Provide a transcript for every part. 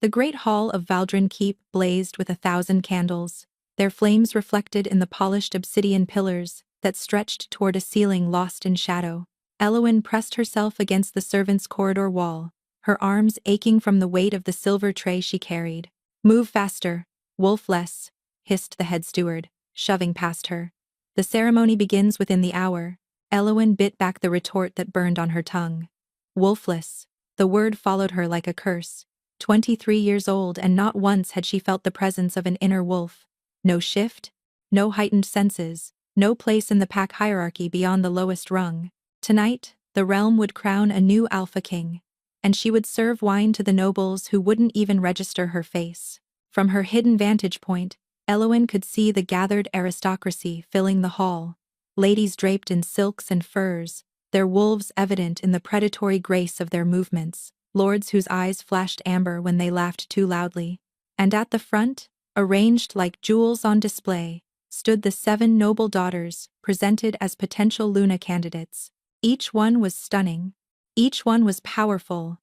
The great hall of Valdrin Keep blazed with 1,000 candles, their flames reflected in the polished obsidian pillars that stretched toward a ceiling lost in shadow. Elowyn pressed herself against the servants' corridor wall, her arms aching from the weight of the silver tray she carried. "Move faster, wolf-less," hissed the head steward, shoving past her. "The ceremony begins within the hour." Elowyn bit back the retort that burned on her tongue. Wolfless. The word followed her like a curse. 23 years old, and not once had she felt the presence of an inner wolf. No shift, no heightened senses, no place in the pack hierarchy beyond the lowest rung. Tonight, the realm would crown a new Alpha King, and she would serve wine to the nobles who wouldn't even register her face. From her hidden vantage point, Elowyn could see the gathered aristocracy filling the hall. Ladies draped in silks and furs, their wolves evident in the predatory grace of their movements, lords whose eyes flashed amber when they laughed too loudly. And at the front, arranged like jewels on display, stood the 7 noble daughters, presented as potential Luna candidates. Each one was stunning. Each one was powerful.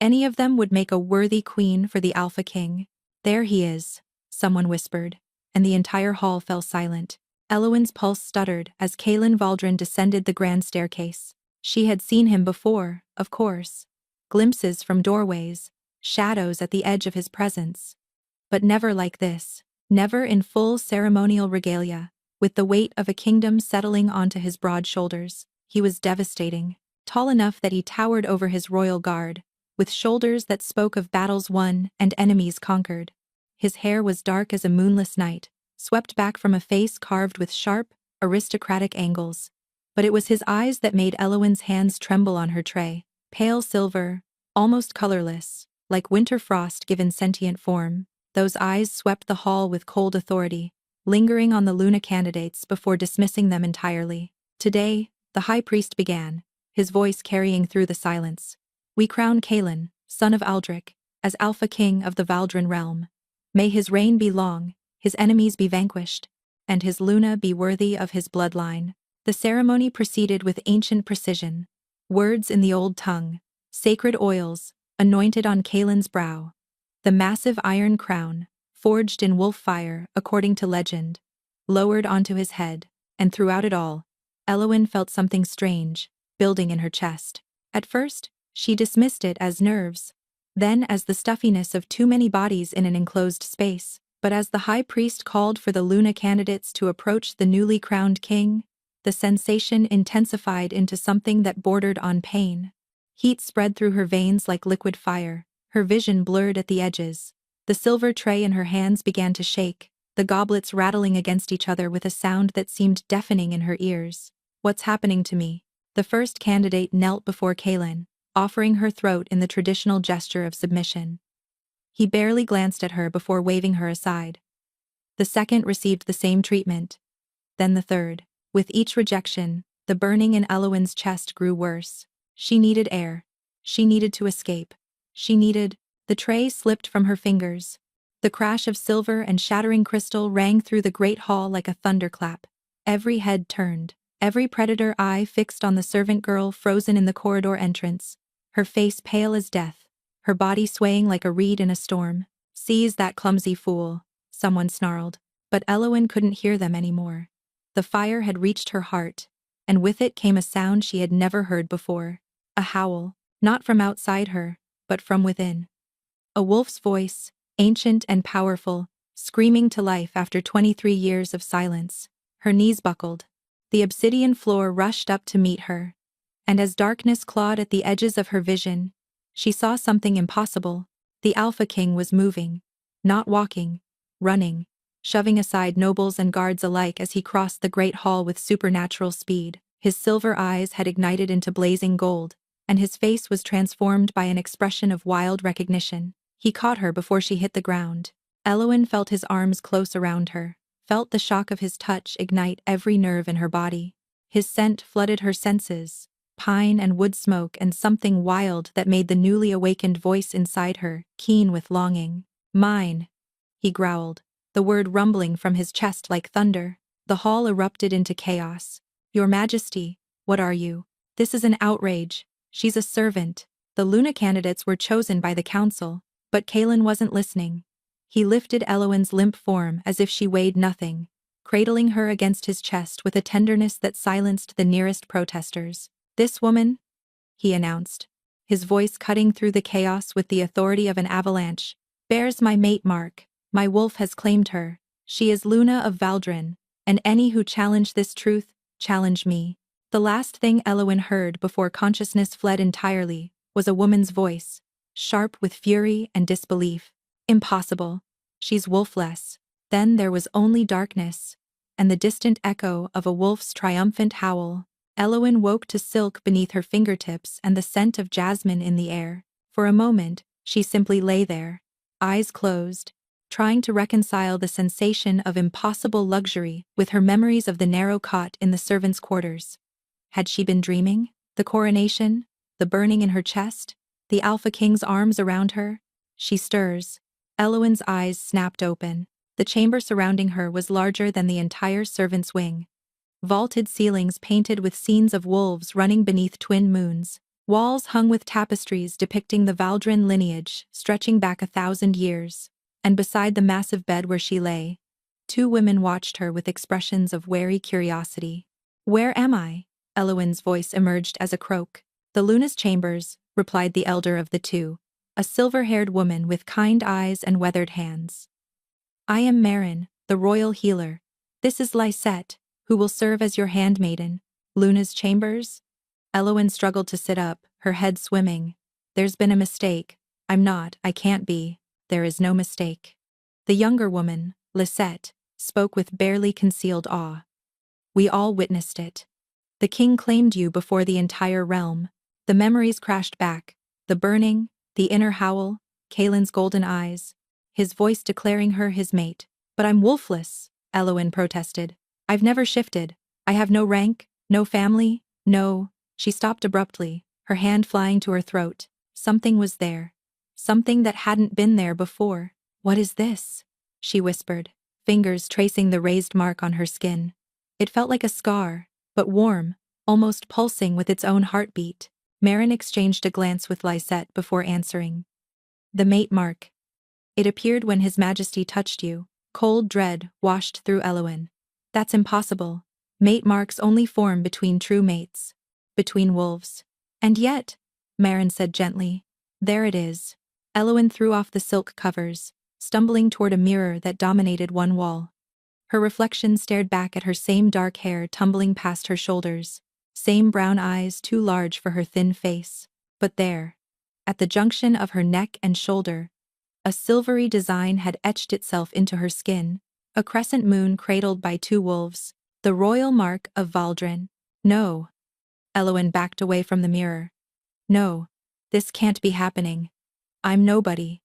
Any of them would make a worthy queen for the Alpha King. "There he is," someone whispered, and the entire hall fell silent. Elowyn's pulse stuttered as Kaelin Valdrin descended the grand staircase. She had seen him before, of course. Glimpses from doorways, shadows at the edge of his presence. But never like this, never in full ceremonial regalia, with the weight of a kingdom settling onto his broad shoulders. He was devastating, tall enough that he towered over his royal guard, with shoulders that spoke of battles won and enemies conquered. His hair was dark as a moonless night, swept back from a face carved with sharp, aristocratic angles. But it was his eyes that made Elowyn's hands tremble on her tray, pale silver, almost colorless, like winter frost given sentient form. Those eyes swept the hall with cold authority, lingering on the Luna candidates before dismissing them entirely. "Today," the high priest began, his voice carrying through the silence, "we crown Kaelin, son of Aldrich, as Alpha King of the Valdrin realm. May his reign be long, his enemies be vanquished, and his Luna be worthy of his bloodline." The ceremony proceeded with ancient precision. Words in the old tongue, sacred oils, anointed on Kaelin's brow. The massive iron crown, forged in wolf fire according to legend, lowered onto his head, and throughout it all, Elowyn felt something strange, building in her chest. At first, she dismissed it as nerves, then as the stuffiness of too many bodies in an enclosed space. But as the high priest called for the Luna candidates to approach the newly crowned king, the sensation intensified into something that bordered on pain. Heat spread through her veins like liquid fire, her vision blurred at the edges. The silver tray in her hands began to shake, the goblets rattling against each other with a sound that seemed deafening in her ears. "What's happening to me?" The first candidate knelt before Kaelin, offering her throat in the traditional gesture of submission. He barely glanced at her before waving her aside. The second received the same treatment. Then the third. With each rejection, the burning in Elowyn's chest grew worse. She needed air. She needed to escape. The tray slipped from her fingers. The crash of silver and shattering crystal rang through the great hall like a thunderclap. Every head turned, every predator eye fixed on the servant girl frozen in the corridor entrance, her face pale as death, her body swaying like a reed in a storm. "Seize that clumsy fool," someone snarled, but Elowyn couldn't hear them anymore. The fire had reached her heart, and with it came a sound she had never heard before. A howl, not from outside her, but from within. A wolf's voice, ancient and powerful, screaming to life after 23 years of silence. Her knees buckled. The obsidian floor rushed up to meet her. And as darkness clawed at the edges of her vision, she saw something impossible. The Alpha King was moving. Not walking. Running. Shoving aside nobles and guards alike as he crossed the great hall with supernatural speed. His silver eyes had ignited into blazing gold, and his face was transformed by an expression of wild recognition. He caught her before she hit the ground. Elowyn felt his arms close around her, felt the shock of his touch ignite every nerve in her body. His scent flooded her senses, pine and wood smoke and something wild that made the newly awakened voice inside her keen with longing. "Mine," he growled, the word rumbling from his chest like thunder. The hall erupted into chaos. "Your Majesty, what are you? This is an outrage. She's a servant." The Luna candidates were chosen by the council, But Kalen wasn't listening. He lifted Eloin's limp form as if she weighed nothing, cradling her against his chest with a tenderness that silenced the nearest protesters. "This woman," he announced, his voice cutting through the chaos with the authority of an avalanche, "bears my mate mark. My wolf has claimed her. She is Luna of Valdrin, and any who challenge this truth, challenge me." The last thing Eloin heard before consciousness fled entirely was a woman's voice, sharp with fury and disbelief. "Impossible. She's wolfless." Then there was only darkness, and the distant echo of a wolf's triumphant howl. Eloin woke to silk beneath her fingertips and the scent of jasmine in the air. For a moment, she simply lay there, eyes closed, trying to reconcile the sensation of impossible luxury with her memories of the narrow cot in the servants' quarters. Had she been dreaming? The coronation? The burning in her chest? The Alpha King's arms around her? She stirs. Eloin's eyes snapped open. The chamber surrounding her was larger than the entire servants' wing. Vaulted ceilings painted with scenes of wolves running beneath twin moons. Walls hung with tapestries depicting the Valdrin lineage stretching back 1,000 years. And beside the massive bed where she lay, two women watched her with expressions of wary curiosity. "Where am I?" Eloin's voice emerged as a croak. "The Luna's chambers," replied the elder of the two, a silver-haired woman with kind eyes and weathered hands. "I am Marin, the royal healer. This is Lysette, who will serve as your handmaiden." "Luna's chambers?" Eloin struggled to sit up, her head swimming. "There's been a mistake. I can't be. There is no mistake." The younger woman, Lysette, spoke with barely concealed awe. "We all witnessed it. The king claimed you before the entire realm." The memories crashed back, the burning, the inner howl, Kalen's golden eyes, his voice declaring her his mate. "But I'm wolfless," Eloin protested. "I've never shifted. I have no rank, no family, no—" She stopped abruptly, her hand flying to her throat. Something was there. Something that hadn't been there before. "What is this?" she whispered, fingers tracing the raised mark on her skin. It felt like a scar, but warm, almost pulsing with its own heartbeat. Marin exchanged a glance with Lysette before answering. "The mate mark. It appeared when His Majesty touched you." Cold dread washed through Eloin. "That's impossible. Mate marks only form between true mates. Between wolves." "And yet," Marin said gently, "there it is." Eloin threw off the silk covers, stumbling toward a mirror that dominated one wall. Her reflection stared back at her same dark hair tumbling past her shoulders, same brown eyes too large for her thin face. But there, at the junction of her neck and shoulder, a silvery design had etched itself into her skin, a crescent moon cradled by two wolves, the royal mark of Valdrin. "No." Eloin backed away from the mirror. "No. This can't be happening. I'm nobody.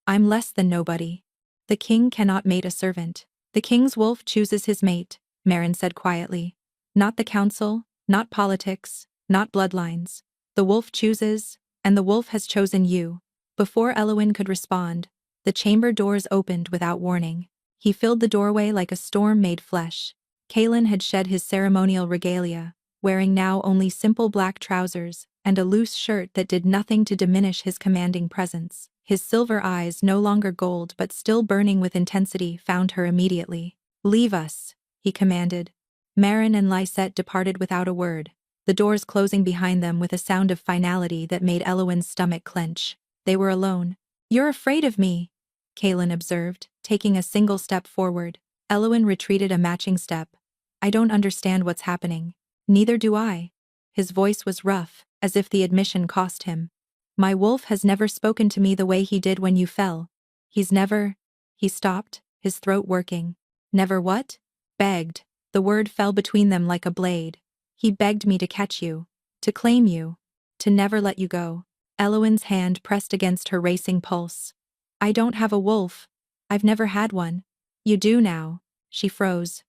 I'm less than nobody. The king cannot mate a servant. The king's wolf chooses his mate," Marin said quietly. "Not the council, not politics, not bloodlines. The wolf chooses, and the wolf has chosen you." Before Eloin could respond, the chamber doors opened without warning. He filled the doorway like a storm made flesh. Kalen had shed his ceremonial regalia, wearing now only simple black trousers and a loose shirt that did nothing to diminish his commanding presence. His silver eyes, no longer gold but still burning with intensity, found her immediately. "Leave us," he commanded. Marin and Lysette departed without a word, the doors closing behind them with a sound of finality that made Eloin's stomach clench. They were alone. "You're afraid of me," Kalen observed, taking a single step forward. Eloin retreated a matching step. "I don't understand what's happening." "Neither do I." His voice was rough, as if the admission cost him. "My wolf has never spoken to me the way he did when you fell. He's never—" He stopped, his throat working. "Never what?" "Begged." The word fell between them like a blade. "He begged me to catch you. To claim you. To never let you go." Eloin's hand pressed against her racing pulse. "I don't have a wolf. I've never had one." "You do now." She froze.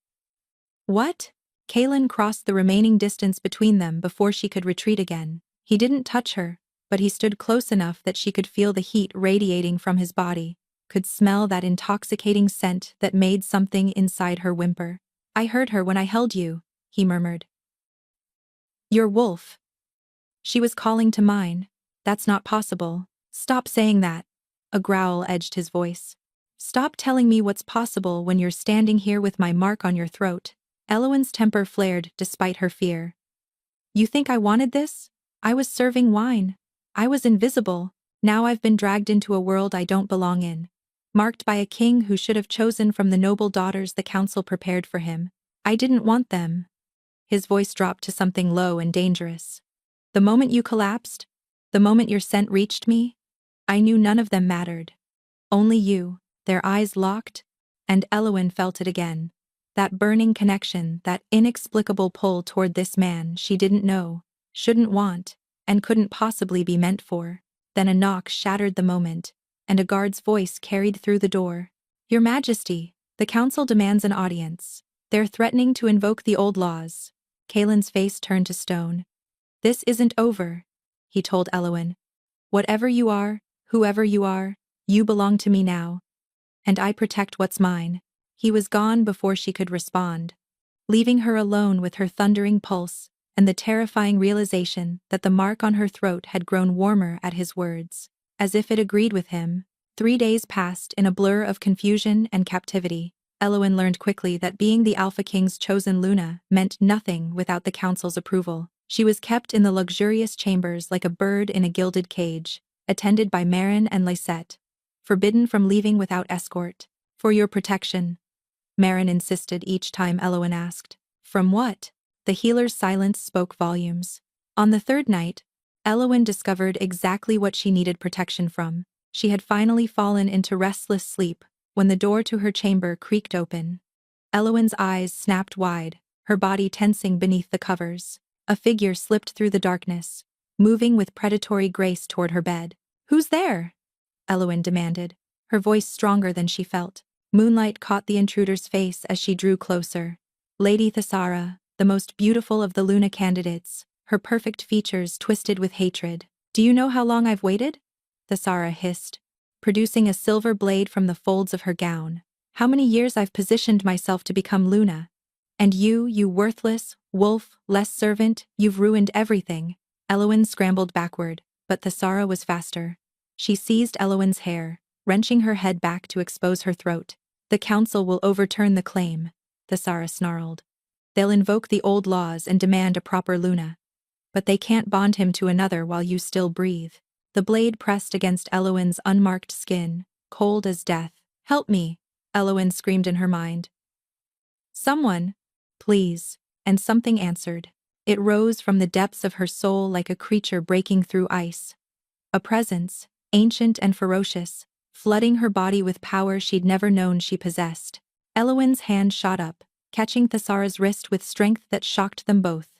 "What?" Kalen crossed the remaining distance between them before she could retreat again. He didn't touch her, but he stood close enough that she could feel the heat radiating from his body, could smell that intoxicating scent that made something inside her whimper. "I heard her when I held you," he murmured. "Your wolf." She was calling to mine. "That's not possible. Stop saying that." A growl edged his voice. Stop telling me what's possible when you're standing here with my mark on your throat. Elowen's temper flared despite her fear. You think I wanted this? I was serving wine. I was invisible. Now I've been dragged into a world I don't belong in. Marked by a king who should have chosen from the noble daughters the council prepared for him. I didn't want them. His voice dropped to something low and dangerous. The moment you collapsed, the moment your scent reached me, I knew none of them mattered. Only you. Their eyes locked, and Elowen felt it again. That burning connection, that inexplicable pull toward this man she didn't know, shouldn't want, and couldn't possibly be meant for. Then a knock shattered the moment, and a guard's voice carried through the door. Your Majesty, the council demands an audience. They're threatening to invoke the old laws. Kaelin's face turned to stone. This isn't over, he told Elowen. Whatever you are, whoever you are, you belong to me now. And I protect what's mine. He was gone before she could respond, leaving her alone with her thundering pulse and the terrifying realization that the mark on her throat had grown warmer at his words. As if it agreed with him, 3 days passed in a blur of confusion and captivity. Elowen learned quickly that being the Alpha King's chosen Luna meant nothing without the council's approval. She was kept in the luxurious chambers like a bird in a gilded cage, attended by Marin and Lysette. Forbidden from leaving without escort. For your protection, Marin insisted each time Elowen asked. From what? The healer's silence spoke volumes. On the third night, Elowen discovered exactly what she needed protection from. She had finally fallen into restless sleep when the door to her chamber creaked open. Elowen's eyes snapped wide, her body tensing beneath the covers. A figure slipped through the darkness, moving with predatory grace toward her bed. Who's there? Elowen demanded, her voice stronger than she felt. Moonlight caught the intruder's face as she drew closer. Lady Thessara, the most beautiful of the Luna candidates, her perfect features twisted with hatred. Do you know how long I've waited? Thessara hissed, producing a silver blade from the folds of her gown. How many years I've positioned myself to become Luna. And you worthless, wolf, less servant, you've ruined everything. Elowen scrambled backward, but Thessara was faster. She seized Elowen's hair, wrenching her head back to expose her throat. The council will overturn the claim, Thessara snarled. They'll invoke the old laws and demand a proper Luna. But they can't bond him to another while you still breathe. The blade pressed against Elowen's unmarked skin, cold as death. Help me, Elowen screamed in her mind. Someone, please, and something answered. It rose from the depths of her soul like a creature breaking through ice. A presence, ancient and ferocious, flooding her body with power she'd never known she possessed. Elowen's hand shot up, catching Thessara's wrist with strength that shocked them both.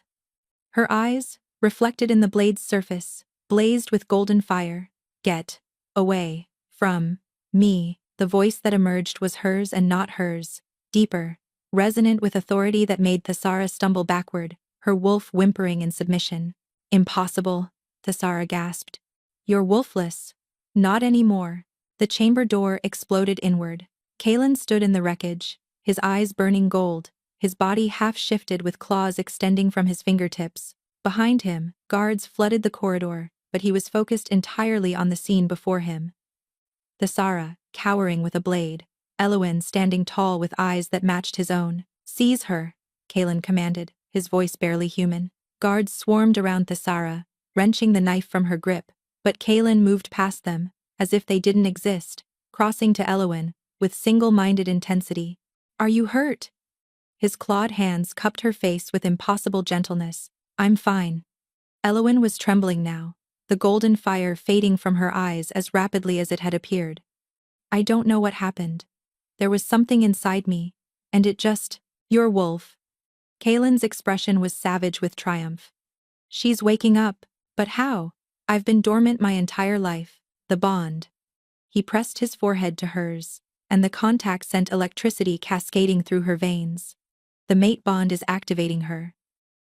Her eyes, reflected in the blade's surface, blazed with golden fire. Get away from me. The voice that emerged was hers and not hers, deeper, resonant with authority that made Thessara stumble backward, her wolf whimpering in submission. Impossible, Thessara gasped. You're wolfless. Not anymore. The chamber door exploded inward. Kaelin stood in the wreckage, his eyes burning gold, his body half-shifted with claws extending from his fingertips. Behind him, guards flooded the corridor, but he was focused entirely on the scene before him. Thessara, cowering with a blade. Elowen standing tall with eyes that matched his own. Seize her, Kaelin commanded, his voice barely human. Guards swarmed around Thessara, wrenching the knife from her grip, but Kaelin moved past them, as if they didn't exist, crossing to Elowen, with single-minded intensity. Are you hurt? His clawed hands cupped her face with impossible gentleness. I'm fine. Elowen was trembling now, the golden fire fading from her eyes as rapidly as it had appeared. I don't know what happened. There was something inside me, and it just— You're wolf. Kaelin's expression was savage with triumph. She's waking up, but how? I've been dormant my entire life. The bond. He pressed his forehead to hers, and the contact sent electricity cascading through her veins. The mate bond is activating her.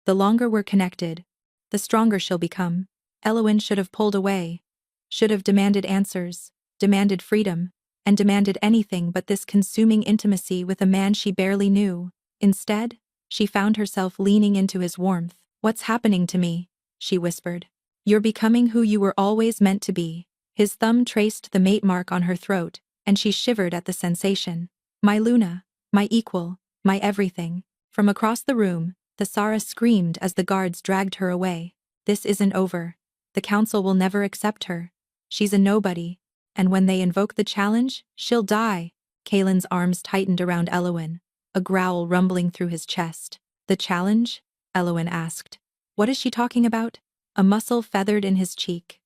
The longer we're connected, the stronger she'll become. Elowen should have pulled away, should have demanded answers, demanded freedom, and demanded anything but this consuming intimacy with a man she barely knew. Instead, she found herself leaning into his warmth. What's happening to me? She whispered. You're becoming who you were always meant to be. His thumb traced the mate mark on her throat, and she shivered at the sensation. My Luna, my equal, my everything. From across the room, Thesara screamed as the guards dragged her away. This isn't over. The council will never accept her. She's a nobody. And when they invoke the challenge, she'll die. Kalen's arms tightened around Elowen, a growl rumbling through his chest. The challenge? Elowen asked. What is she talking about? A muscle feathered in his cheek.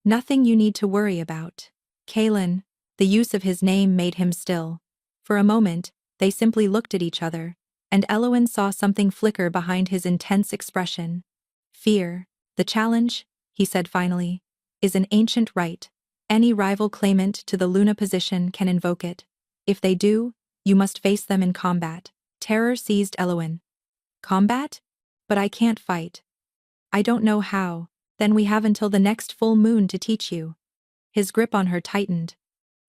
Nothing you need to worry about. Kalen, the use of his name made him still. For a moment, they simply looked at each other, and Elowen saw something flicker behind his intense expression. Fear. The challenge, he said finally, is an ancient right. Any rival claimant to the Luna position can invoke it. If they do, you must face them in combat. Terror seized Elowen. Combat? But I can't fight. I don't know how. Then we have until the next full moon to teach you. His grip on her tightened.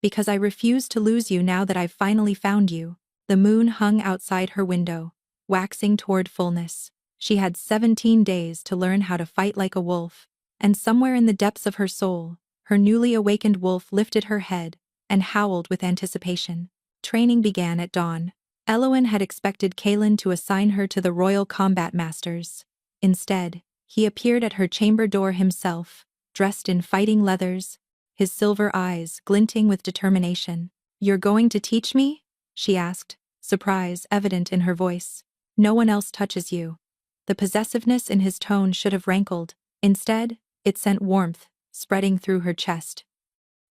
Because I refuse to lose you now that I've finally found you. The moon hung outside her window, waxing toward fullness. She had 17 days to learn how to fight like a wolf, and somewhere in the depths of her soul, her newly awakened wolf lifted her head and howled with anticipation. Training began at dawn. Elowen had expected Kalen to assign her to the Royal Combat Masters. Instead, he appeared at her chamber door himself, dressed in fighting leathers, his silver eyes glinting with determination. You're going to teach me? She asked, surprise evident in her voice. No one else touches you. The possessiveness in his tone should have rankled. Instead, it sent warmth, spreading through her chest.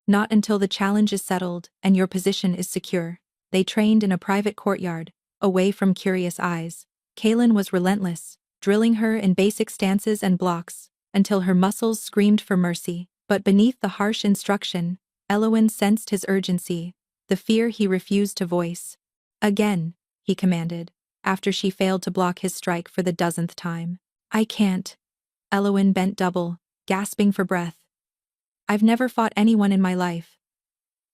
Not until the challenge is settled and your position is secure. They trained in a private courtyard, away from curious eyes. Kalen was relentless, drilling her in basic stances and blocks, until her muscles screamed for mercy. But beneath the harsh instruction, Elowen sensed his urgency, the fear he refused to voice. Again, he commanded, after she failed to block his strike for the 10th time. I can't. Elowen bent double, gasping for breath. I've never fought anyone in my life.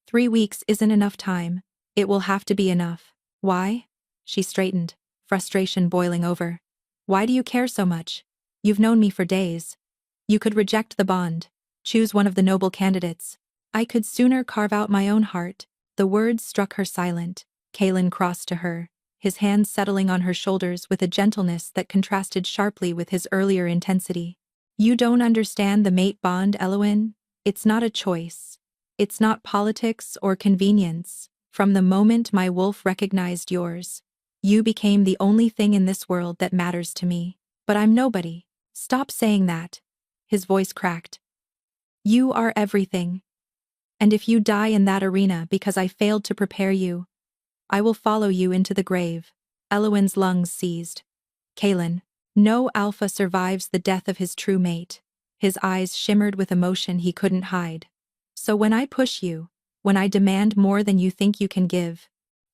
3 weeks isn't enough time. It will have to be enough. Why? She straightened, frustration boiling over. Why do you care so much? You've known me for days. You could reject the bond. Choose one of the noble candidates. I could sooner carve out my own heart. The words struck her silent. Kalen crossed to her, his hands settling on her shoulders with a gentleness that contrasted sharply with his earlier intensity. You don't understand the mate bond, Elowen. It's not a choice. It's not politics or convenience. From the moment my wolf recognized yours, you became the only thing in this world that matters to me. But I'm nobody. Stop saying that. His voice cracked. You are everything. And if you die in that arena because I failed to prepare you, I will follow you into the grave. Elowen's lungs seized. Kalen. No alpha survives the death of his true mate. His eyes shimmered with emotion he couldn't hide. So when I push you, when I demand more than you think you can give,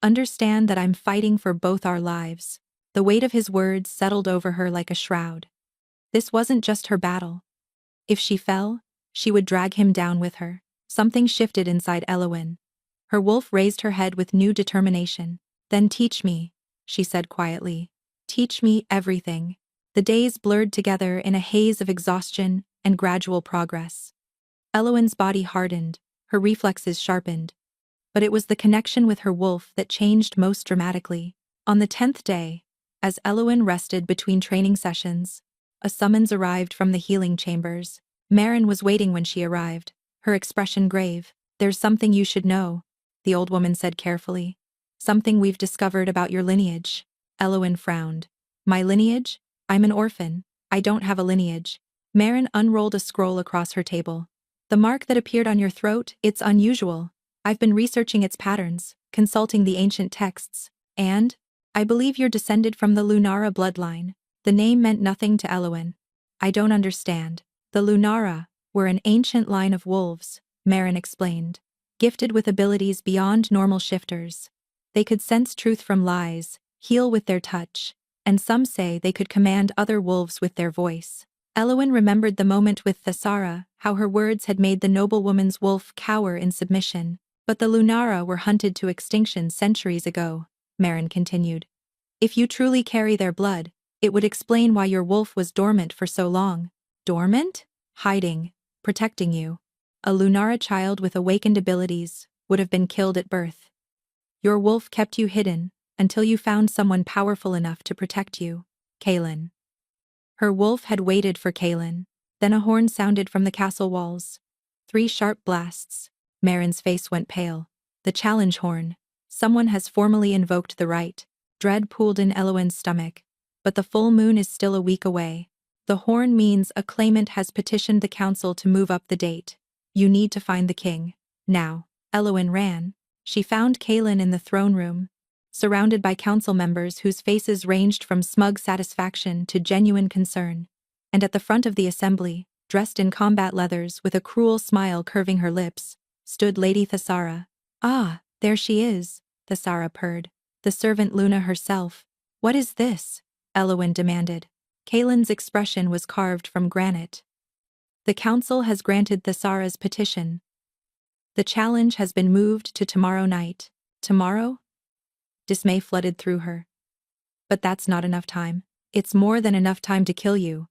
understand that I'm fighting for both our lives. The weight of his words settled over her like a shroud. This wasn't just her battle. If she fell, she would drag him down with her. Something shifted inside Elowen. Her wolf raised her head with new determination. Then teach me, she said quietly. Teach me everything. The days blurred together in a haze of exhaustion and gradual progress. Elowen's body hardened, her reflexes sharpened. But it was the connection with her wolf that changed most dramatically. On the 10th day, as Elowen rested between training sessions, a summons arrived from the healing chambers. Marin was waiting when she arrived, her expression grave. There's something you should know, the old woman said carefully. Something we've discovered about your lineage. Elowen frowned. My lineage? I'm an orphan. I don't have a lineage. Marin unrolled a scroll across her table. The mark that appeared on your throat, it's unusual. I've been researching its patterns, consulting the ancient texts, and I believe you're descended from the Lunara bloodline. The name meant nothing to Elowen. I don't understand. The Lunara were an ancient line of wolves, Marin explained, gifted with abilities beyond normal shifters. They could sense truth from lies, heal with their touch, and some say they could command other wolves with their voice. Elowen remembered the moment with Thesara, how her words had made the noblewoman's wolf cower in submission. But the Lunara were hunted to extinction centuries ago, Marin continued. If you truly carry their blood, it would explain why your wolf was dormant for so long. Dormant? Hiding. Protecting you. A Lunara child with awakened abilities would have been killed at birth. Your wolf kept you hidden until you found someone powerful enough to protect you, Kaelin. Her wolf had waited for Kaelin. Then a horn sounded from the castle walls. 3 sharp blasts. Marin's face went pale. The challenge horn. Someone has formally invoked the right. Dread pooled in Eloin's stomach. But the full moon is still a week away. The horn means a claimant has petitioned the council to move up the date. You need to find the king. Now. Eloin ran. She found Kaelin in the throne room, surrounded by council members whose faces ranged from smug satisfaction to genuine concern. And at the front of the assembly, dressed in combat leathers with a cruel smile curving her lips, stood Lady Thessara. Ah, there she is, Thessara purred. The servant Luna herself. What is this? Eloin demanded. Kaelin's expression was carved from granite. The council has granted Thessara's petition. The challenge has been moved to tomorrow night. Tomorrow? Dismay flooded through her. But that's not enough time. It's more than enough time to kill you.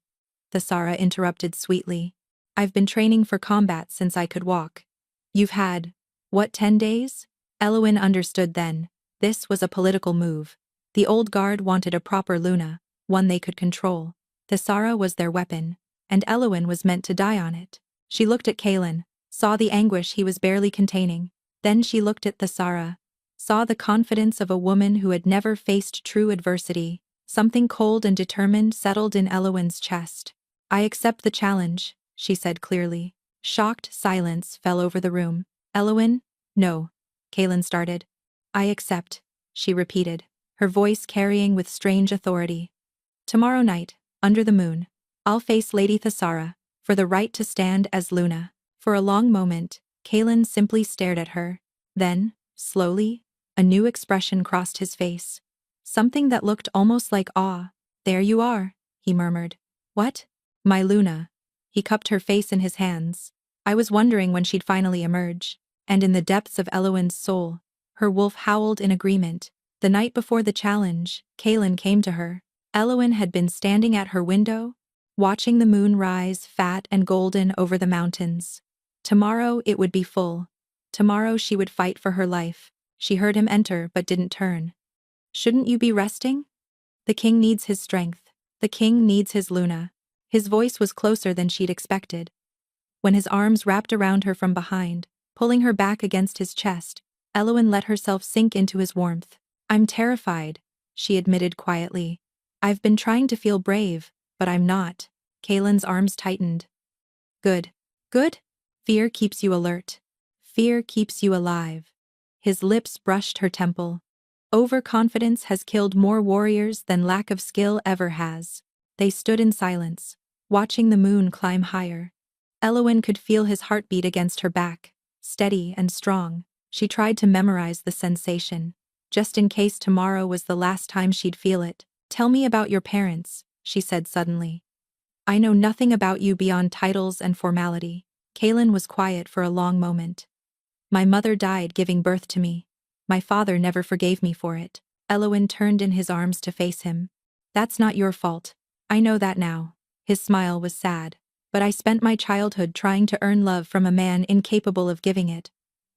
Thessara interrupted sweetly. I've been training for combat since I could walk. You've had, what, 10 days? Eloin understood then. This was a political move. The old guard wanted a proper Luna, one they could control. Thessara was their weapon, and Eloin was meant to die on it. She looked at Kaelin, saw the anguish he was barely containing. Then she looked at Thessara, saw the confidence of a woman who had never faced true adversity. Something cold and determined settled in Eloin's chest. I accept the challenge, she said clearly. Shocked silence fell over the room. Eloin? No. Kaelin started. I accept, she repeated, her voice carrying with strange authority. Tomorrow night, under the moon, I'll face Lady Thessara, for the right to stand as Luna. For a long moment, Kaelin simply stared at her. Then, slowly, a new expression crossed his face. Something that looked almost like awe. There you are, he murmured. What? My Luna. He cupped her face in his hands. I was wondering when she'd finally emerge. And in the depths of Eloin's soul, her wolf howled in agreement. The night before the challenge, Kaelin came to her. Eloin had been standing at her window, watching the moon rise fat and golden over the mountains. Tomorrow it would be full. Tomorrow she would fight for her life. She heard him enter but didn't turn. Shouldn't you be resting? The king needs his strength. The king needs his Luna. His voice was closer than she'd expected. When his arms wrapped around her from behind, pulling her back against his chest, Eloin let herself sink into his warmth. I'm terrified, she admitted quietly. I've been trying to feel brave, but I'm not. Kaelin's arms tightened. Good. Good? Fear keeps you alert. Fear keeps you alive. His lips brushed her temple. Overconfidence has killed more warriors than lack of skill ever has. They stood in silence, watching the moon climb higher. Eloin could feel his heartbeat against her back, steady and strong. She tried to memorize the sensation, just in case tomorrow was the last time she'd feel it. Tell me about your parents, she said suddenly. I know nothing about you beyond titles and formality. Kaelin was quiet for a long moment. My mother died giving birth to me. My father never forgave me for it. Eloin turned in his arms to face him. That's not your fault. I know that now. His smile was sad. But I spent my childhood trying to earn love from a man incapable of giving it.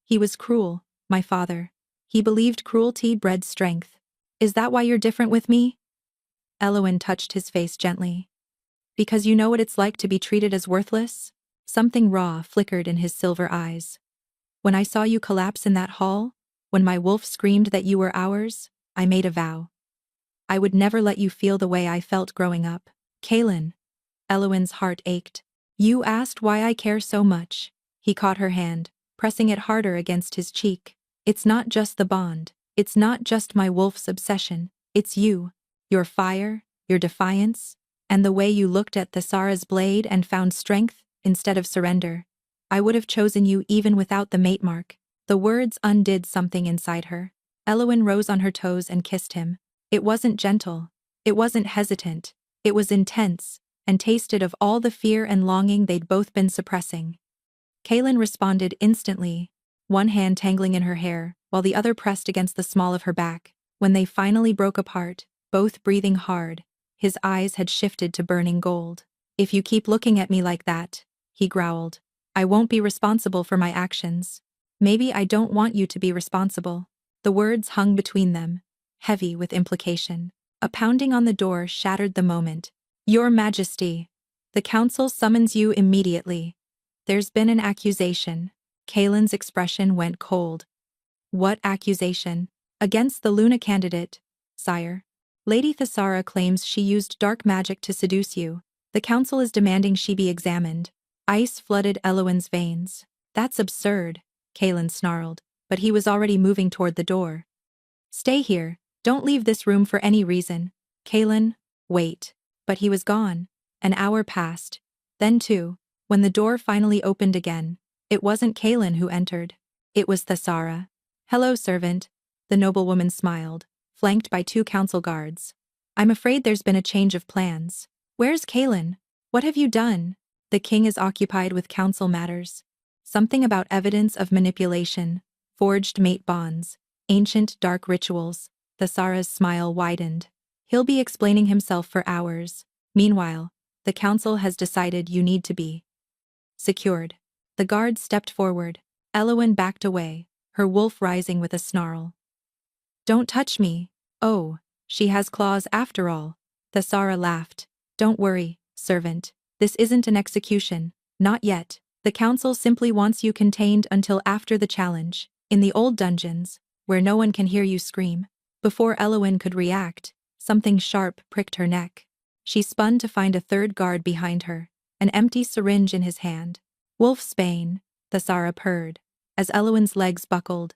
He was cruel, my father. He believed cruelty bred strength. Is that why you're different with me? Eloin touched his face gently. Because you know what it's like to be treated as worthless? Something raw flickered in his silver eyes. When I saw you collapse in that hall, when my wolf screamed that you were ours, I made a vow. I would never let you feel the way I felt growing up. Kaelin. Eloin's heart ached. You asked why I care so much. He caught her hand, pressing it harder against his cheek. It's not just the bond. It's not just my wolf's obsession. It's you. Your fire, your defiance, and the way you looked at Thessara's blade and found strength instead of surrender. I would have chosen you even without the mate mark. The words undid something inside her. Eloin rose on her toes and kissed him. It wasn't gentle. It wasn't hesitant. It was intense, and tasted of all the fear and longing they'd both been suppressing. Kaelin responded instantly, one hand tangling in her hair, while the other pressed against the small of her back. When they finally broke apart, both breathing hard, his eyes had shifted to burning gold. If you keep looking at me like that, he growled, I won't be responsible for my actions. Maybe I don't want you to be responsible. The words hung between them, heavy with implication. A pounding on the door shattered the moment. Your Majesty, the council summons you immediately. There's been an accusation. Kaelin's expression went cold. What accusation? Against the Luna candidate, sire. Lady Thesara claims she used dark magic to seduce you. The council is demanding she be examined. Ice flooded Eloin's veins. That's absurd, Kaelin snarled, but he was already moving toward the door. Stay here, don't leave this room for any reason. Kaelin, wait. But he was gone. An hour passed. Then two. When the door finally opened again, it wasn't Kaelin who entered. It was Thesara. Hello, servant. The noblewoman smiled, flanked by two council guards. I'm afraid there's been a change of plans. Where's Kaelin? What have you done? The king is occupied with council matters. Something about evidence of manipulation, forged mate bonds, ancient dark rituals. Thesara's smile widened. He'll be explaining himself for hours. Meanwhile, the council has decided you need to be secured. The guard stepped forward. Eloin backed away, her wolf rising with a snarl. Don't touch me. Oh, she has claws after all. Thesara laughed. Don't worry, servant. This isn't an execution. Not yet. The council simply wants you contained until after the challenge, in the old dungeons, where no one can hear you scream. Before Eloin could react, something sharp pricked her neck. She spun to find a third guard behind her, an empty syringe in his hand. Wolfsbane, Thesara purred, as Eloin's legs buckled.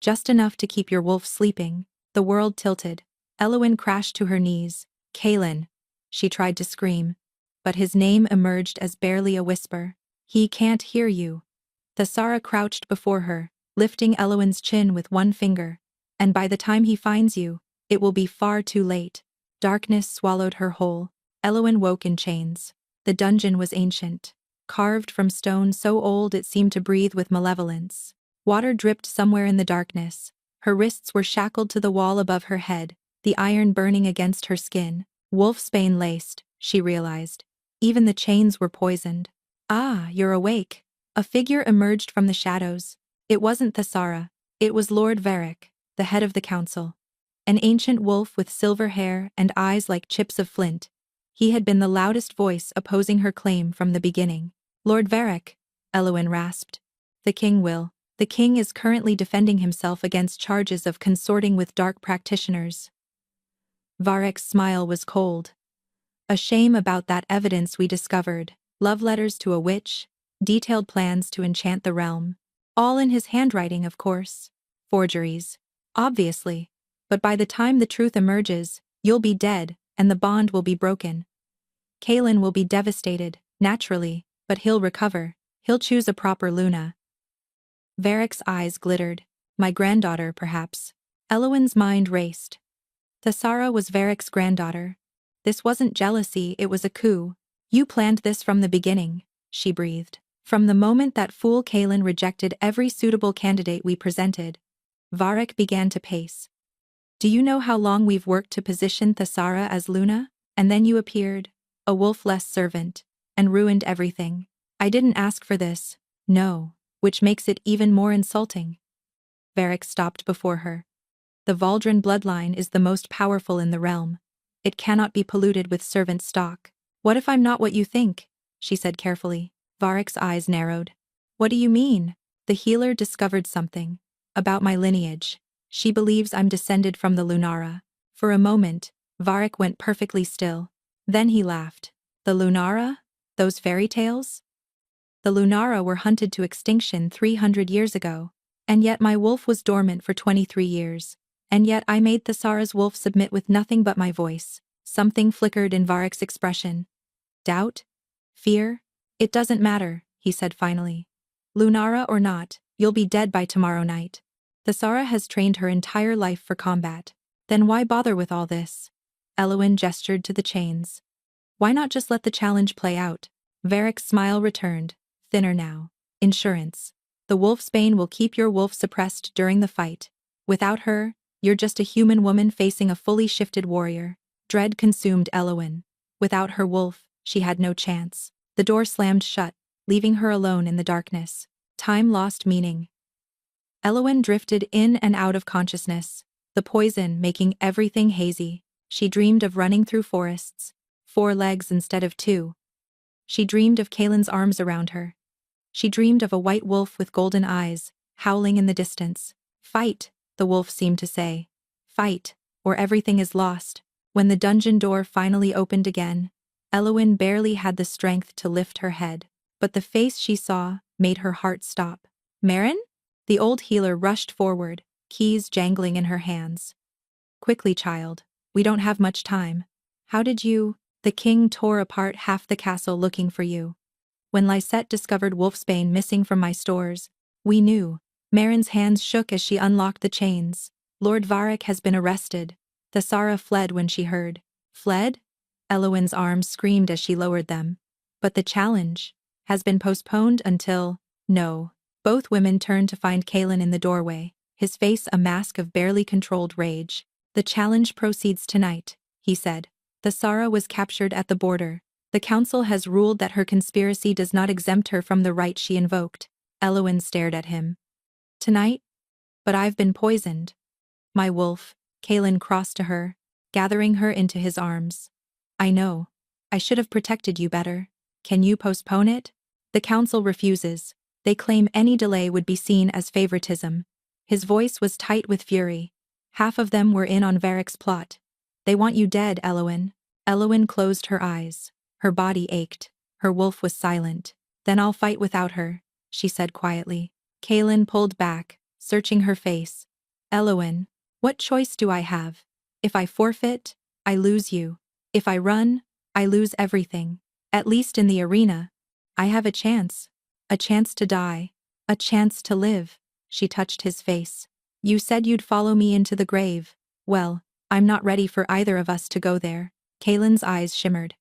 Just enough to keep your wolf sleeping. The world tilted. Eloin crashed to her knees. Kaelin. She tried to scream, but his name emerged as barely a whisper. He can't hear you. Thesara crouched before her, lifting Eloin's chin with one finger. And by the time he finds you, it will be far too late. Darkness swallowed her whole. Eloin woke in chains. The dungeon was ancient, carved from stone so old it seemed to breathe with malevolence. Water dripped somewhere in the darkness. Her wrists were shackled to the wall above her head, the iron burning against her skin. Wolfsbane laced, she realized. Even the chains were poisoned. Ah, you're awake. A figure emerged from the shadows. It wasn't Thesara. It was Lord Varric, the head of the council. An ancient wolf with silver hair and eyes like chips of flint. He had been the loudest voice opposing her claim from the beginning. Lord Varric, Eloin rasped. The king will. The king is currently defending himself against charges of consorting with dark practitioners. Varric's smile was cold. A shame about that evidence we discovered. Love letters to a witch, detailed plans to enchant the realm. All in his handwriting, of course. Forgeries. Obviously. But by the time the truth emerges, you'll be dead, and the bond will be broken. Kaelin will be devastated, naturally, but he'll recover. He'll choose a proper Luna. Varric's eyes glittered. My granddaughter, perhaps. Eloin's mind raced. Thesara was Varric's granddaughter. This wasn't jealousy, it was a coup. You planned this from the beginning, she breathed. From the moment that fool Kaelin rejected every suitable candidate we presented. Varric began to pace. Do you know how long we've worked to position Thesara as Luna? And then you appeared, a wolf-less servant, and ruined everything. I didn't ask for this, no, which makes it even more insulting. Varric stopped before her. The Valdrin bloodline is the most powerful in the realm. It cannot be polluted with servant stock. What if I'm not what you think? She said carefully. Varric's eyes narrowed. What do you mean? The healer discovered something. About my lineage. She believes I'm descended from the Lunara. For a moment, Varric went perfectly still. Then he laughed. The Lunara? Those fairy tales? The Lunara were hunted to extinction 300 years ago. And yet my wolf was dormant for 23 years. And yet I made Thesara's wolf submit with nothing but my voice. Something flickered in Varric's expression. Doubt? Fear? It doesn't matter, he said finally. Lunara or not, you'll be dead by tomorrow night. Thesara has trained her entire life for combat. Then why bother with all this? Eloin gestured to the chains. Why not just let the challenge play out? Varric's smile returned, thinner now. Insurance. The Wolfsbane will keep your wolf suppressed during the fight. Without her, you're just a human woman facing a fully shifted warrior. Dread consumed Eloin. Without her wolf, she had no chance. The door slammed shut. leaving her alone in the darkness. Time lost meaning. Elowen drifted in and out of consciousness, the poison making everything hazy. She dreamed of running through forests, 4 legs instead of 2. She dreamed of Kaelin's arms around her. She dreamed of a white wolf with golden eyes, howling in the distance. Fight, the wolf seemed to say. Fight, or everything is lost. When the dungeon door finally opened again, Elowen barely had the strength to lift her head, but the face she saw made her heart stop. Marin? The old healer rushed forward, keys jangling in her hands. Quickly, child. We don't have much time. How did you? The king tore apart half the castle looking for you. When Lysette discovered Wolfsbane missing from my stores, we knew. Marin's hands shook as she unlocked the chains. Lord Varric has been arrested. Thessara fled when she heard. Fled? Elowen's arms screamed as she lowered them. But the challenge has been postponed until… No. Both women turned to find Kaelin in the doorway, his face a mask of barely controlled rage. The challenge proceeds tonight, he said. Thessara was captured at the border. The council has ruled that her conspiracy does not exempt her from the right she invoked. Elowen stared at him. Tonight? But I've been poisoned. My wolf, Kaelin crossed to her, gathering her into his arms. I know. I should have protected you better. Can you postpone it? The council refuses. They claim any delay would be seen as favoritism. His voice was tight with fury. Half of them were in on Varric's plot. They want you dead, Elowen. Elowen closed her eyes. Her body ached. Her wolf was silent. Then I'll fight without her, she said quietly. Kaelin pulled back, searching her face. Elowen, what choice do I have? If I forfeit, I lose you. If I run, I lose everything. At least in the arena, I have a chance. A chance to die. A chance to live. She touched his face. You said you'd follow me into the grave. Well, I'm not ready for either of us to go there. Kaelin's eyes shimmered.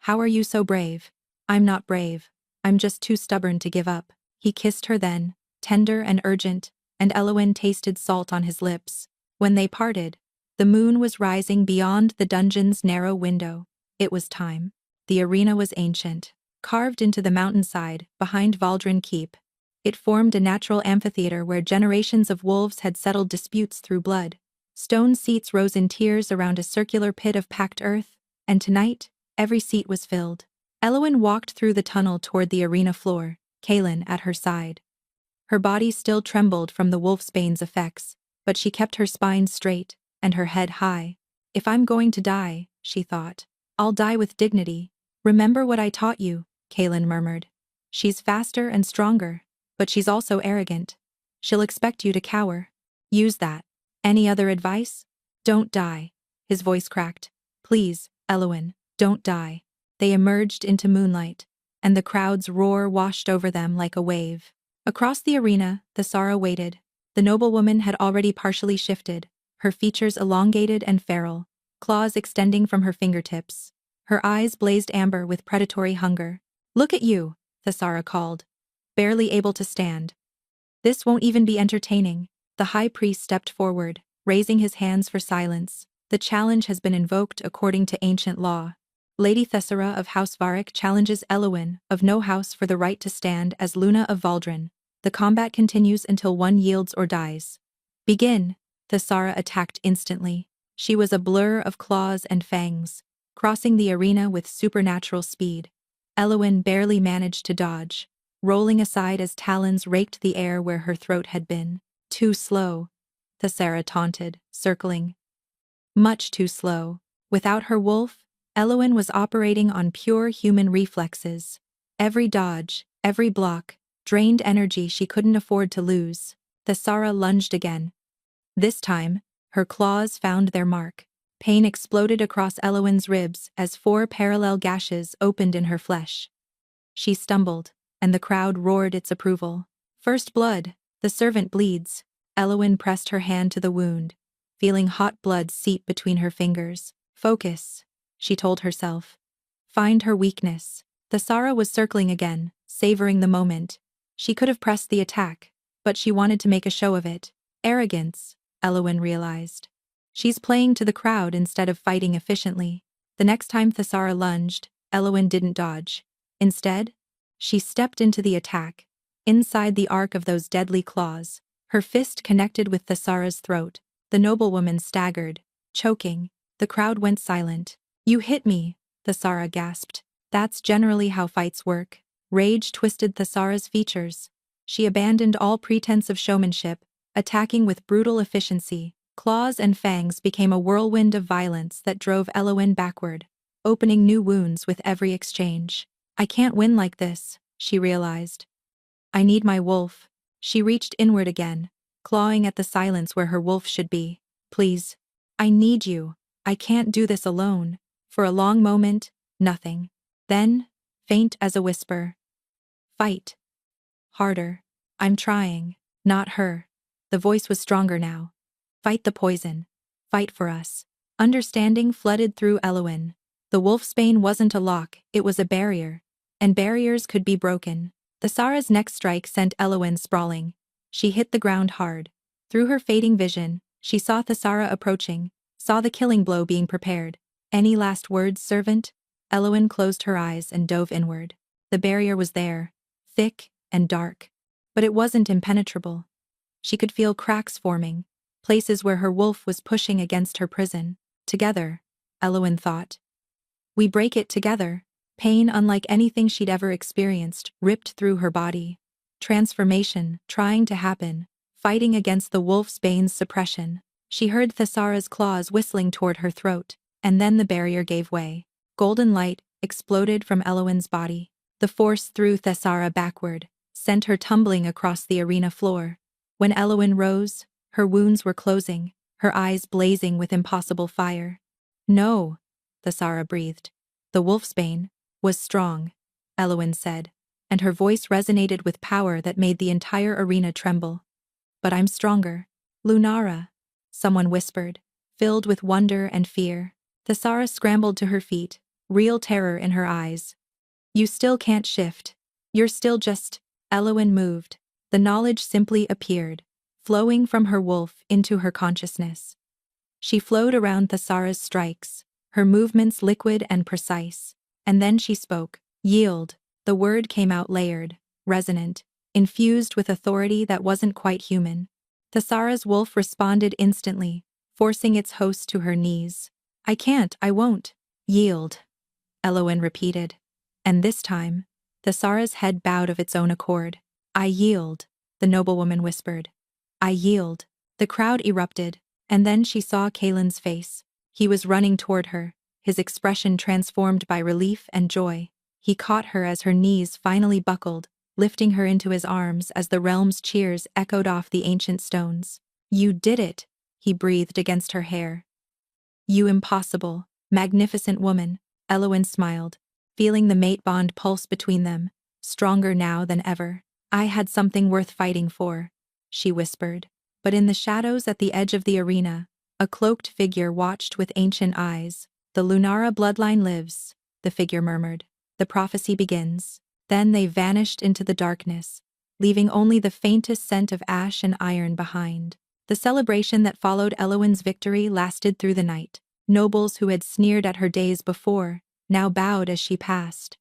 How are you so brave? I'm not brave. I'm just too stubborn to give up. He kissed her then, tender and urgent, and Elowen tasted salt on his lips. When they parted, the moon was rising beyond the dungeon's narrow window. It was time. The arena was ancient, carved into the mountainside behind Valdrin Keep. It formed a natural amphitheater where generations of wolves had settled disputes through blood. Stone seats rose in tiers around a circular pit of packed earth, and tonight, every seat was filled. Elowen walked through the tunnel toward the arena floor, Kaelin at her side. Her body still trembled from the Wolfsbane's effects, but she kept her spine straight and her head high. If I'm going to die, she thought, I'll die with dignity. Remember what I taught you, Kaelin murmured. She's faster and stronger, but she's also arrogant. She'll expect you to cower. Use that. Any other advice? Don't die. His voice cracked. Please, Elowen, don't die. They emerged into moonlight, and the crowd's roar washed over them like a wave. Across the arena, Thessara waited. The noblewoman had already partially shifted, her features elongated and feral, claws extending from her fingertips. Her eyes blazed amber with predatory hunger. Look at you, Thessara called. Barely able to stand. This won't even be entertaining. The high priest stepped forward, raising his hands for silence. The challenge has been invoked according to ancient law. Lady Thessara of House Varric challenges Elowen of No House for the right to stand as Luna of Valdrin. The combat continues until one yields or dies. Begin! Thessara attacked instantly. She was a blur of claws and fangs, crossing the arena with supernatural speed. Elowen barely managed to dodge, rolling aside as talons raked the air where her throat had been. Too slow, Thessara taunted, circling. Much too slow. Without her wolf, Elowen was operating on pure human reflexes. Every dodge, every block, drained energy she couldn't afford to lose. Thessara lunged again. This time, her claws found their mark. Pain exploded across Elowen's ribs as 4 parallel gashes opened in her flesh. She stumbled, and the crowd roared its approval. First blood, the servant bleeds. Elowen pressed her hand to the wound, feeling hot blood seep between her fingers. Focus, she told herself. Find her weakness. Thessara was circling again, savoring the moment. She could have pressed the attack, but she wanted to make a show of it. Arrogance, Elowen realized. She's playing to the crowd instead of fighting efficiently. The next time Thessara lunged, Elowen didn't dodge. Instead, She stepped into the attack. Inside the arc of those deadly claws, her fist connected with Thesara's throat. The noblewoman staggered, choking. The crowd went silent. "You hit me," Thesara gasped. "That's generally how fights work." Rage twisted Thesara's features. She abandoned all pretense of showmanship, attacking with brutal efficiency. Claws and fangs became a whirlwind of violence that drove Elowen backward, opening new wounds with every exchange. "I can't win like this," she realized. "I need my wolf." She reached inward again, clawing at the silence where her wolf should be. "Please. I need you. I can't do this alone." For a long moment, nothing. Then, faint as a whisper. "Fight. Harder. I'm trying." Not her. The voice was stronger now. "Fight the poison. Fight for us." Understanding flooded through Elowen. The wolfsbane wasn't a lock, it was a barrier. And barriers could be broken. Thesara's next strike sent Elowen sprawling. She hit the ground hard. Through her fading vision, she saw Thesara approaching, saw the killing blow being prepared. "Any last words, servant?" Elowen closed her eyes and dove inward. The barrier was there, thick and dark. But it wasn't impenetrable. She could feel cracks forming, places where her wolf was pushing against her prison. Together, Elowen thought. We break it together. Pain unlike anything she'd ever experienced ripped through her body. Transformation, trying to happen, fighting against the wolf's bane's suppression. She heard Thesara's claws whistling toward her throat, and then the barrier gave way. Golden light exploded from Elowen's body. The force threw Thesara backward, sent her tumbling across the arena floor. When Elowen rose, her wounds were closing, her eyes blazing with impossible fire. "No," Thesara breathed. "The wolfsbane was strong," Elowen said, and her voice resonated with power that made the entire arena tremble. "But I'm stronger." "Lunara," someone whispered, filled with wonder and fear. Thesara scrambled to her feet, real terror in her eyes. "You still can't shift. You're still just—" Elowen moved. The knowledge simply appeared, flowing from her wolf into her consciousness. She flowed around Thesara's strikes, her movements liquid and precise. And then she spoke. "Yield." The word came out layered, resonant, infused with authority that wasn't quite human. Thesara's wolf responded instantly, forcing its host to her knees. "I can't, I won't." "Yield," Elowen repeated. And this time, Thesara's head bowed of its own accord. "I yield," the noblewoman whispered. "I yield." The crowd erupted, and then she saw Kaelin's face. He was running toward her, his expression transformed by relief and joy. He caught her as her knees finally buckled, lifting her into his arms as the realm's cheers echoed off the ancient stones. "You did it," he breathed against her hair. "You impossible, magnificent woman," Elowen smiled, feeling the mate bond pulse between them, stronger now than ever. "I had something worth fighting for," she whispered. But in the shadows at the edge of the arena, a cloaked figure watched with ancient eyes. "The Lunara bloodline lives," the figure murmured. "The prophecy begins." Then they vanished into the darkness, leaving only the faintest scent of ash and iron behind. The celebration that followed Elowen's victory lasted through the night. Nobles who had sneered at her days before now bowed as she passed.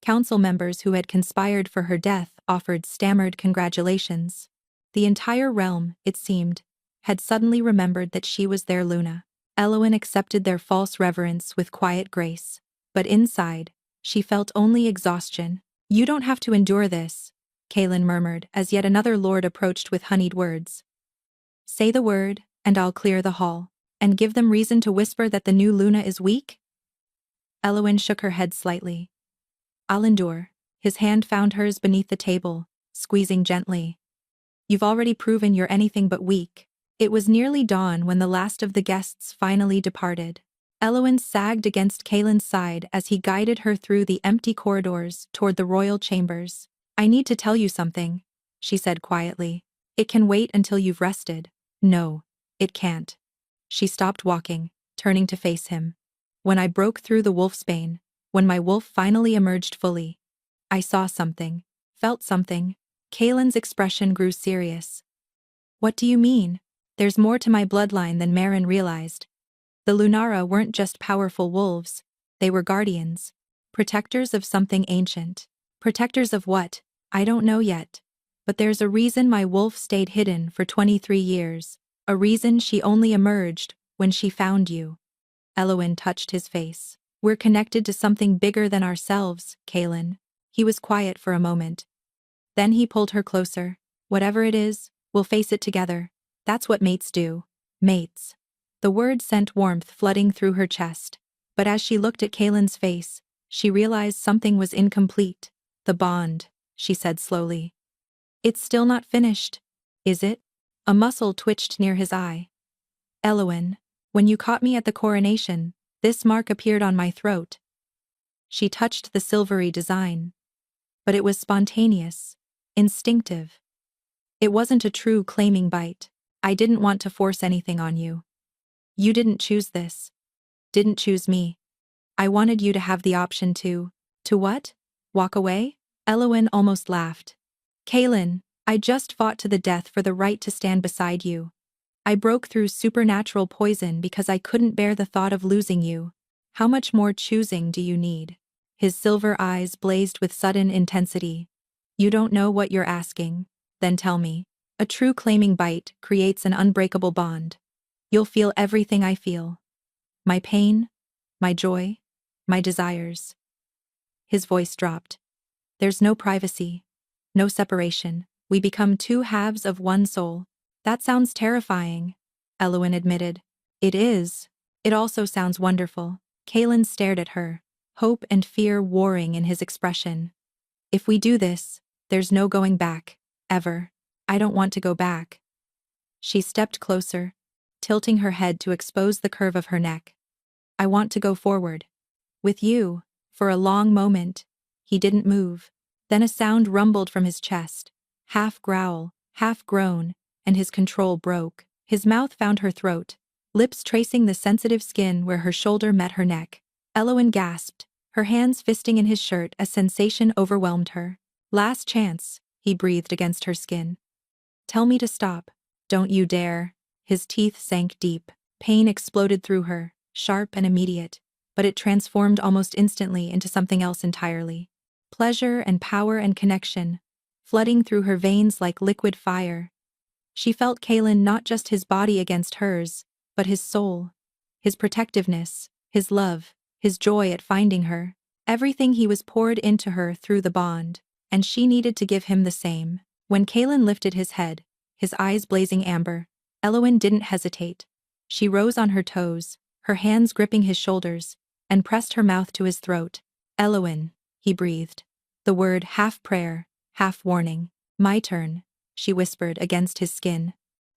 Council members who had conspired for her death offered stammered congratulations. The entire realm, it seemed, had suddenly remembered that she was their Luna. Elowen accepted their false reverence with quiet grace. But inside, she felt only exhaustion. "You don't have to endure this," Kaelin murmured as yet another lord approached with honeyed words. "Say the word, and I'll clear the hall. And give them reason to whisper that the new Luna is weak?" Elowen shook her head slightly. "I'll endure." His hand found hers beneath the table, squeezing gently. "You've already proven you're anything but weak." It was nearly dawn when the last of the guests finally departed. Elowen sagged against Kaelin's side as he guided her through the empty corridors toward the royal chambers. "I need to tell you something," she said quietly. "It can wait until you've rested." "No, it can't." She stopped walking, turning to face him. "When I broke through the wolfsbane, when my wolf finally emerged fully, I saw something, felt something." Kaelin's expression grew serious. "What do you mean?" "There's more to my bloodline than Marin realized. The Lunara weren't just powerful wolves, they were guardians, protectors of something ancient, Protectors of what? I don't know yet. But there's a reason my wolf stayed hidden for 23 years. A reason she only emerged when she found you. Elowin touched his face. We're connected to something bigger than ourselves, Kaelin. He was quiet for a moment. Then he pulled her closer. Whatever it is, we'll face it together. That's what mates do. Mates. The word sent warmth flooding through her chest. But as she looked at Kaelin's face, she realized something was incomplete. The bond, she said slowly. It's still not finished, is it? A muscle twitched near his eye. Elowin, when you caught me at the coronation, this mark appeared on my throat. She touched the silvery design. But it was spontaneous, instinctive. It wasn't a true claiming bite. I didn't want to force anything on you. You didn't choose this. Didn't choose me. I wanted you to have the option to what? Walk away? Elowin almost laughed. Kaelin, I just fought to the death for the right to stand beside you. I broke through supernatural poison because I couldn't bear the thought of losing you. How much more choosing do you need? His silver eyes blazed with sudden intensity. You don't know what you're asking. Then tell me. A true claiming bite creates an unbreakable bond. You'll feel everything I feel. My pain, my joy, my desires. His voice dropped. There's no privacy, no separation. We become two halves of one soul. That sounds terrifying, Elowin admitted. It is. It also sounds wonderful. Kaelin stared at her, hope and fear warring in his expression. If we do this, there's no going back, ever. I don't want to go back. She stepped closer, tilting her head to expose the curve of her neck. I want to go forward. With you. For a long moment, he didn't move. Then a sound rumbled from his chest, half growl, half groan, and his control broke. His mouth found her throat, lips tracing the sensitive skin where her shoulder met her neck. Elowin gasped, her hands fisting in his shirt as sensation overwhelmed her. Last chance, he breathed against her skin. Tell me to stop. Don't you dare. His teeth sank deep. Pain exploded through her, sharp and immediate, but it transformed almost instantly into something else entirely. Pleasure and power and connection, flooding through her veins like liquid fire. She felt Kaelin not just his body against hers, but his soul, his protectiveness, his love, his joy at finding her. Everything he was poured into her through the bond, and she needed to give him the same. When Kaelin lifted his head, his eyes blazing amber, Elowin didn't hesitate. She rose on her toes, her hands gripping his shoulders, and pressed her mouth to his throat. Elowin, he breathed. The word half prayer, half warning. My turn, she whispered against his skin.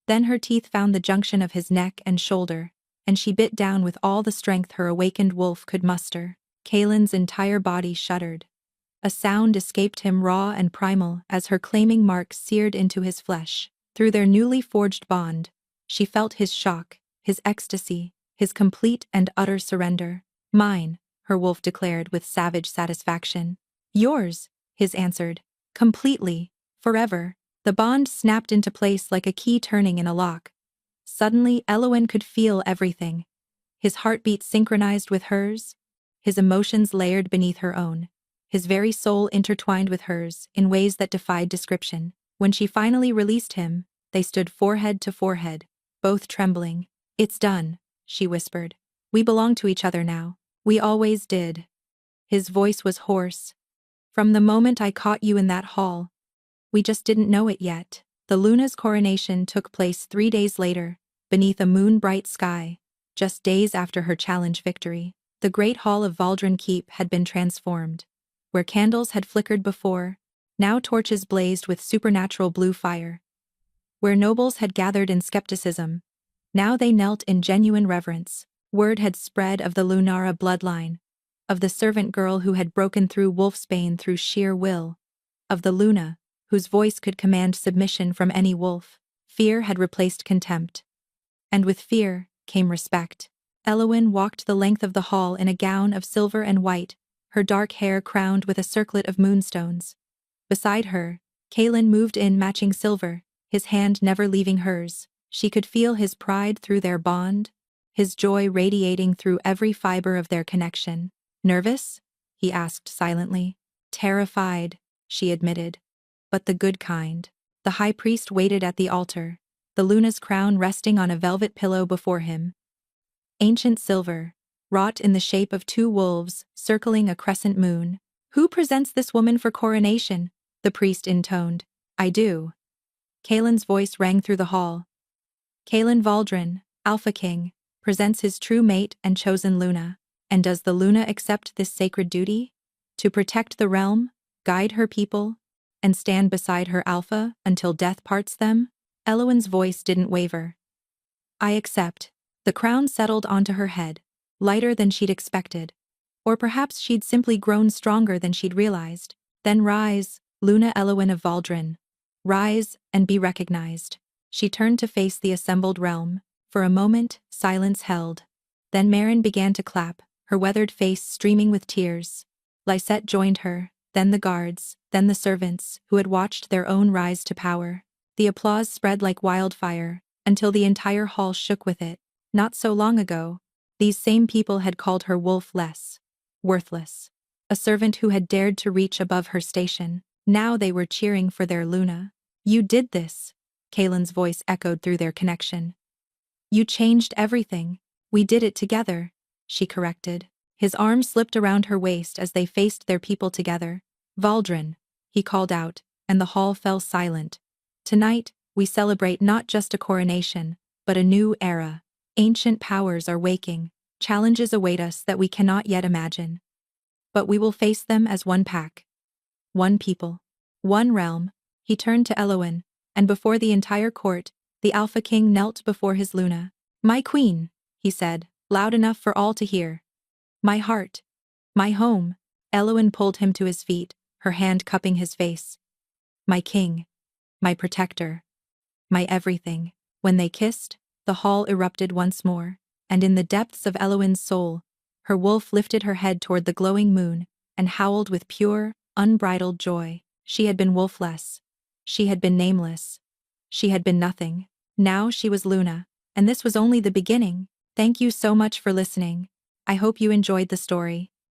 Then her teeth found the junction of his neck and shoulder, and she bit down with all the strength her awakened wolf could muster. Kaelin's entire body shuddered. A sound escaped him raw and primal as her claiming mark seared into his flesh. Through their newly forged bond, she felt his shock, his ecstasy, his complete and utter surrender. Mine, her wolf declared with savage satisfaction. Yours, his answered. Completely, forever. The bond snapped into place like a key turning in a lock. Suddenly, Elowin could feel everything. His heartbeat synchronized with hers, his emotions layered beneath her own, his very soul intertwined with hers in ways that defied description. When she finally released him, they stood forehead to forehead, both trembling. It's done, she whispered. We belong to each other now. We always did. His voice was hoarse. From the moment I caught you in that hall, we just didn't know it yet. The Luna's coronation took place 3 days later, beneath a moon-bright sky, just days after her challenge victory. The great hall of Valdren Keep had been transformed. Where candles had flickered before, now torches blazed with supernatural blue fire. Where nobles had gathered in skepticism, now they knelt in genuine reverence. Word had spread of the Lunara bloodline, of the servant girl who had broken through Wolfsbane through sheer will, of the Luna, whose voice could command submission from any wolf. Fear had replaced contempt. And with fear came respect. Elowin walked the length of the hall in a gown of silver and white, her dark hair crowned with a circlet of moonstones. Beside her, Kaelin moved in matching silver, his hand never leaving hers. She could feel his pride through their bond, his joy radiating through every fiber of their connection. Nervous? He asked silently. terrified, she admitted. But the good kind. The high priest waited at the altar, the Luna's crown resting on a velvet pillow before him. Ancient silver, wrought in the shape of two wolves circling a crescent moon. Who presents this woman for coronation? The priest intoned. I do. Kalen's voice rang through the hall. Kalen Valdrin, Alpha King, presents his true mate and chosen Luna. And does the Luna accept this sacred duty? To protect the realm, guide her people, and stand beside her Alpha until death parts them? Elowen's voice didn't waver. I accept. The crown settled onto her head, lighter than she'd expected. Or perhaps she'd simply grown stronger than she'd realized. Then rise, Luna Elowen of Valdrin. Rise and be recognized. She turned to face the assembled realm. For a moment, silence held. Then Marin began to clap, her weathered face streaming with tears. Lysette joined her, then the guards, then the servants, who had watched their own rise to power. The applause spread like wildfire, until the entire hall shook with it. Not so long ago, these same people had called her wolf-less, worthless, a servant who had dared to reach above her station. Now they were cheering for their Luna. You did this, Kalen's voice echoed through their connection. You changed everything. We did it together, she corrected. His arm slipped around her waist as they faced their people together. Valdrin, he called out, and the hall fell silent. Tonight, we celebrate not just a coronation, but a new era. Ancient powers are waking. Challenges await us that we cannot yet imagine. But we will face them as one pack. One people. One realm. He turned to Elowen, and before the entire court, the Alpha King knelt before his Luna. My queen, he said, loud enough for all to hear. My heart. My home. Elowen pulled him to his feet, her hand cupping his face. My king. My protector. My everything. When they kissed, the hall erupted once more, and in the depths of Elowen's soul, her wolf lifted her head toward the glowing moon and howled with pure, unbridled joy. She had been wolfless. She had been nameless. She had been nothing. Now she was Luna, and this was only the beginning. Thank you so much for listening. I hope you enjoyed the story.